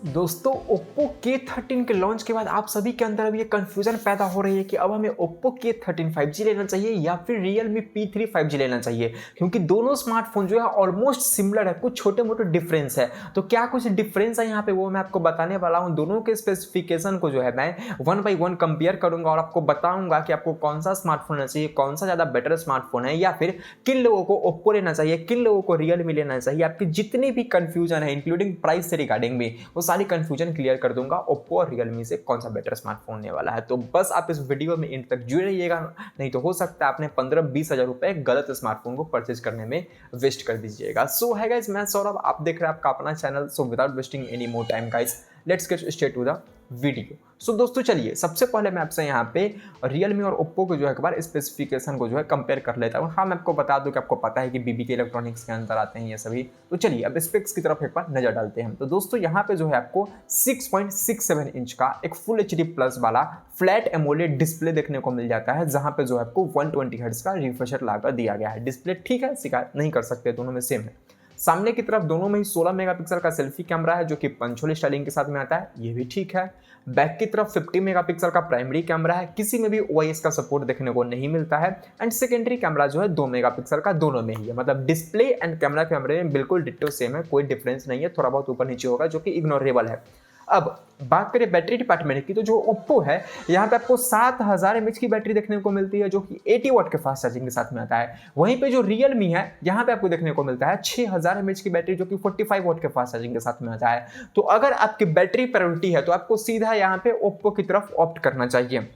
दोस्तों Oppo K13 के launch के बाद आप सभी के अंदर अब ये कंफ्यूजन पैदा हो रही है कि अब हमें Oppo K13 5G लेना चाहिए या फिर Realme P3 5G लेना चाहिए, क्योंकि दोनों स्मार्टफोन जो है ऑलमोस्ट सिमिलर है, कुछ छोटे मोटे डिफरेंस है। तो क्या कुछ डिफरेंस है यहाँ पे वो मैं आपको बताने वाला हूँ। दोनों के स्पेसिफिकेशन को जो है मैं वन बाई वन कंपेयर करूंगा और आपको बताऊंगा कि आपको कौन सा स्मार्टफोन लेना चाहिए, कौन सा ज़्यादा बेटर स्मार्टफोन है, या फिर किन लोगों को Oppo लेना चाहिए, किन लोगों को Realme लेना चाहिए। आपकी जितनी भी कंफ्यूजन है इंक्लूडिंग प्राइस से रिगार्डिंग भी, वो सारी कंफ्यूजन क्लियर कर दूंगा। Oppo और Realme से कौन सा बेटर स्मार्टफोन होने वाला है। तो बस आप इस वीडियो में इन तक जुड़े रहिएगा, नहीं तो हो सकता है आपने 15-20 हज़ार रुपए गलत स्मार्टफोन को परचेज करने में वेस्ट कर दीजिएगा। सो है गाइस, मैं सौरभ, आप देख रहे हैं आपका अपना channel. So without wasting any more time guys, let's get straight to the video. So दोस्तों चलिए, सबसे पहले मैं आपसे यहाँ पे Realme और Oppo के जो है एक बार स्पेसिफिकेशन को जो है कंपेयर कर लेता हूँ। हाँ, मैं आपको बता दूँ कि आपको पता है कि BBK इलेक्ट्रॉनिक्स के अंदर आते हैं ये सभी। तो चलिए अब स्पेक्स की तरफ एक बार नजर डालते हैं। तो दोस्तों यहाँ पे जो है आपको 6.67 इंच का एक फुल HD प्लस वाला फ्लैट एमोलेड डिस्प्ले देखने को मिल जाता है, जहाँ पे जो है आपको 120 हर्ट्ज का रिफ्रेशर लाकर दिया गया है। डिस्प्ले ठीक है, शिकायत नहीं कर सकते, दोनों में सेम है। सामने की तरफ दोनों में ही 16 मेगापिक्सल का सेल्फी कैमरा है, जो कि पंचोली स्टाइलिंग के साथ में आता है, ये भी ठीक है। बैक की तरफ 50 मेगापिक्सल का प्राइमरी कैमरा है, किसी में भी OIS का सपोर्ट देखने को नहीं मिलता है। एंड सेकेंडरी कैमरा जो है 2 मेगापिक्सल का दोनों में ही है, मतलब डिस्प्ले एंड कैमरे में बिल्कुल डिट्टो सेम है, कोई डिफरेंस नहीं है, थोड़ा बहुत ऊपर नीचे होगा जो कि इग्नोरेबल है। अब बात करें बैटरी डिपार्टमेंट की, तो जो Oppo है यहाँ पे आपको 7000 mAh की बैटरी देखने को मिलती है, जो कि 80 वाट के फास्ट चार्जिंग के साथ में आता है। वहीं पे जो Realme है यहाँ पे आपको देखने को मिलता है 6000 mAh की बैटरी, जो कि 45 वाट के फास्ट चार्जिंग के साथ में आता है। तो अगर आपकी बैटरी प्रायोरिटी है तो आपको सीधा यहाँ पे Oppo की तरफ ऑप्ट करना चाहिए।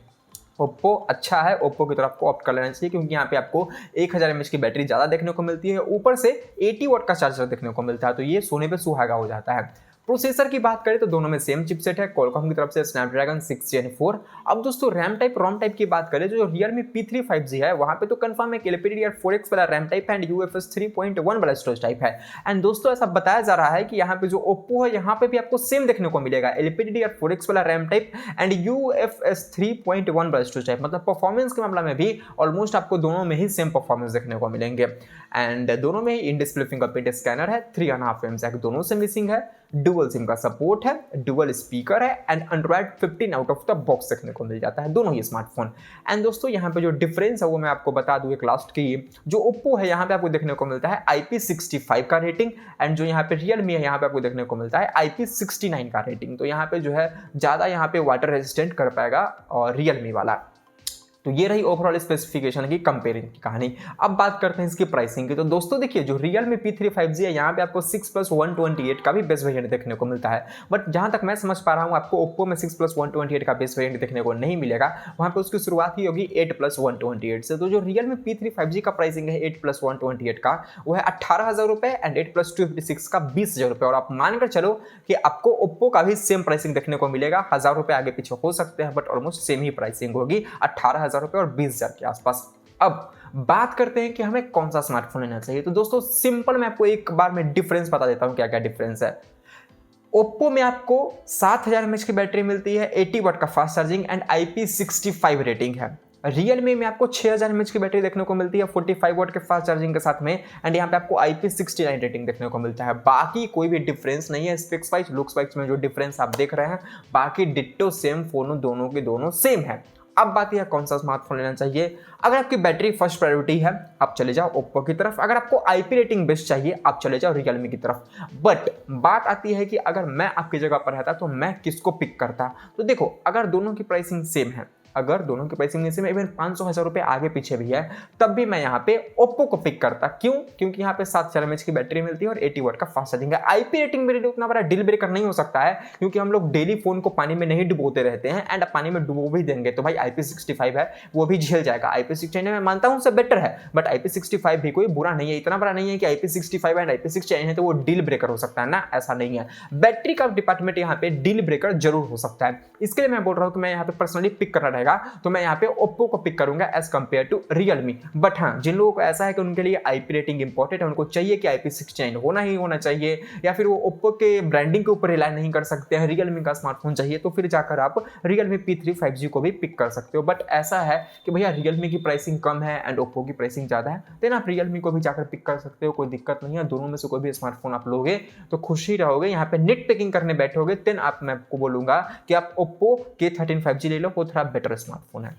Oppo अच्छा है, Oppo की तरफ को ऑप्ट कर लेना चाहिए, क्योंकि यहाँ पे आपको 1000 mAh की बैटरी ज़्यादा देखने को मिलती है, ऊपर से 80 वाट का चार्जर देखने को मिलता है, तो ये सोने पे सुहागा हो जाता है। प्रोसेसर की बात करें तो दोनों में सेम चिपसेट है, Qualcomm की तरफ से Snapdragon 6 Gen 4। अब दोस्तों रैम टाइप रोम टाइप की बात करें, जो Realme P3 5G है वहाँ पे तो कंफर्म है कि LPDDR4X वाला रैम टाइप है एंड UFS 3.1 वाला स्टोरेज टाइप है। एंड दोस्तों ऐसा बताया जा रहा है कि यहाँ पे जो Oppo है यहाँ पे भी आपको सेम देखने को मिलेगा, LPDDR4X वाला रैम टाइप एंड UFS 3.1 वाला स्टोरेज टाइप। मतलब परफॉर्मेंस के मामला में भी ऑलमोस्ट आपको दोनों में ही सेम परफॉर्मेंस देखने को मिलेंगे। एंड दोनों में ही इन डिस्प्ले फिंगरप्रिंट स्कैनर है, 3.5 mm जैक दोनों से मिसिंग है, डुअल सिम का सपोर्ट है, डुअल स्पीकर है and Android 15 out of the box देखने को मिल जाता है दोनों ही स्मार्टफोन। एंड दोस्तों यहाँ पे जो डिफरेंस है वो मैं आपको बता दूं एक लास्ट की, जो Oppo है यहाँ पे आपको देखने को मिलता है IP65 का रेटिंग, एंड जो यहाँ पे Realme है यहाँ पे आपको देखने को मिलता है IP69 का रेटिंग। तो यहाँ पे जो है ज़्यादा यहाँ पे वाटर रेजिस्टेंट कर पाएगा और Realme वाला। तो ये रही ओवरऑल स्पेसिफिकेशन की कंपेयरिंग की कहानी। अब बात करते हैं इसकी प्राइसिंग की। तो दोस्तों देखिए, जो Realme P3 5G है यहाँ पे आपको 6+128 का भी बेस वेरिएंट देखने को मिलता है, बट जहाँ तक मैं समझ पा रहा हूँ आपको Oppo में 6+128 का बेस वेरिएंट देखने को नहीं मिलेगा, वहाँ पे उसकी शुरुआत ही होगी 8+128 से। तो जो Realme P3 5G का प्राइसिंग है 8+128 का, वो है 18,000 रुपये एंड 8+256 का 20,000 रुपये। और आप मानकर चलो कि आपको Oppo का भी सेम प्राइसिंग देखने को मिलेगा, 1000 रुपये आगे पीछे हो सकते हैं, but almost same he pricing होगी, 18,000 रुपये और 20,000 के आसपास। अब बात करते हैं कि हमें कौन सा स्मार्टफोन लेना चाहिए। तो दोस्तों सिंपल मैं आपको एक बार में डिफरेंस बता देता हूं क्या क्या डिफरेंस है। Oppo में आपको 7000 mAh की बैटरी मिलती है, 80 वाट का fast charging and IP65 rating है। Realme में आपको 6000 mAh की बैटरी देखने को मिलती है, 45 वाट के फास्ट चार्जिंग के साथ में, एंड यहाँ पे आपको IP69 रेटिंग देखने को मिलता है। बाकी कोई भी डिफरेंस नहीं है, स्पेक्स वाइज लुक्स वाइज में जो डिफरेंस आप देख रहे हैं, बाकी डिट्टो सेम फोन दोनों के दोनों सेम है। अब बात यह कौन सा स्मार्टफोन लेना चाहिए। अगर आपकी बैटरी फर्स्ट प्रायोरिटी है आप चले जाओ Oppo की तरफ, अगर आपको IP रेटिंग बेस्ट चाहिए आप चले जाओ Realme की तरफ। बट बात आती है कि अगर मैं आपकी जगह पर रहता तो मैं किसको पिक करता। तो देखो, अगर दोनों की प्राइसिंग सेम है, अगर दोनों की प्राइसिंग सेम इवन 500-1000 रुपये आगे पीछे भी है, तब भी मैं यहाँ पे Oppo को पिक करता। क्यों? क्योंकि यहाँ पे 7000 mAh की बैटरी मिलती है और 80 वाट का फास्ट चार्जिंग है। IP रेटिंग मेरे लिए उतना बड़ा डील ब्रेकर नहीं हो सकता है, क्योंकि हम लोग डेली फोन को पानी में नहीं डुबोते रहते हैं, एंड पानी में डुबो भी देंगे तो भाई IP65 है वो भी झेल जाएगा। IP69 मैं मानता हूँ उससे बेटर है, बट IP65 भी कोई बुरा नहीं है, इतना बड़ा नहीं है कि IP65 एंड IP69 है तो वो डील ब्रेकर हो सकता है ना, ऐसा नहीं है। बैटरी का डिपार्टमेंट यहाँ पे डील ब्रेकर जरूर हो सकता है, इसके लिए मैं बोल रहा हूँ कि मैं यहाँ पे पर्सनली पिक करना जाएगा तो मैं यहाँ पे ओप्पो को पिक करूंगा as compare to Realme. But हाँ, जिन लोगों को ऐसा है कि उनके लिए आईपी रेटिंग इंपॉर्टेंट है, उनको चाहिए कि IP69 होना ही होना चाहिए, या फिर वो ओप्पो के ब्रांडिंग के ऊपर रिलाई नहीं कर सकते हैं, रियलमी का स्मार्टफोन चाहिए, तो फिर जाकर आप रियलमी P3 5G को भी पिक कर सकते हो। बट ऐसा है कि भैया रियलमी की प्राइसिंग कम है एंड ओप्पो की प्राइसिंग ज़्यादा है, देन आप रियलमी को भी जाकर पिक कर सकते हो, कोई दिक्कत नहीं है। दोनों में से कोई भी स्मार्टफोन आप लोगे तो खुश ही रहोगे। यहाँ पे नेट पिकिंग करने बैठोगे देन मैं आपको बोलूँगा कि आप ओप्पो K13 5G ले लो, वो थोड़ा बेटर स्मार्टफोन है।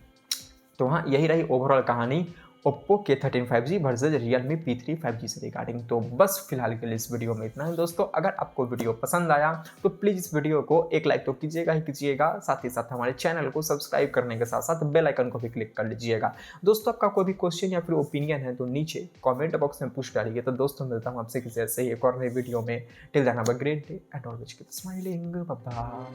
तो हाँ, यही रही ओवरऑल कहानी Oppo K13 5G versus Realme P3 5G से रिगार्डिंग। तो बस फिलहाल के लिए इस वीडियो में इतना है दोस्तों। अगर आपको वीडियो पसंद आया तो प्लीज़ इस वीडियो को एक लाइक तो कीजिएगा ही कीजिएगा, साथ ही साथ हमारे चैनल को सब्सक्राइब करने के साथ साथ बेल आइकन को भी क्लिक कर लीजिएगा। दोस्तों, आपका कोई भी क्वेश्चन या फिर ओपिनियन है तो नीचे कॉमेंट बॉक्स में पूछ डालिए। तो दोस्तों, मिलता हूँ आपसे किसी ऐसे ही एक और नई वीडियो में। Till then have a great day and always keep smiling. Bye bye.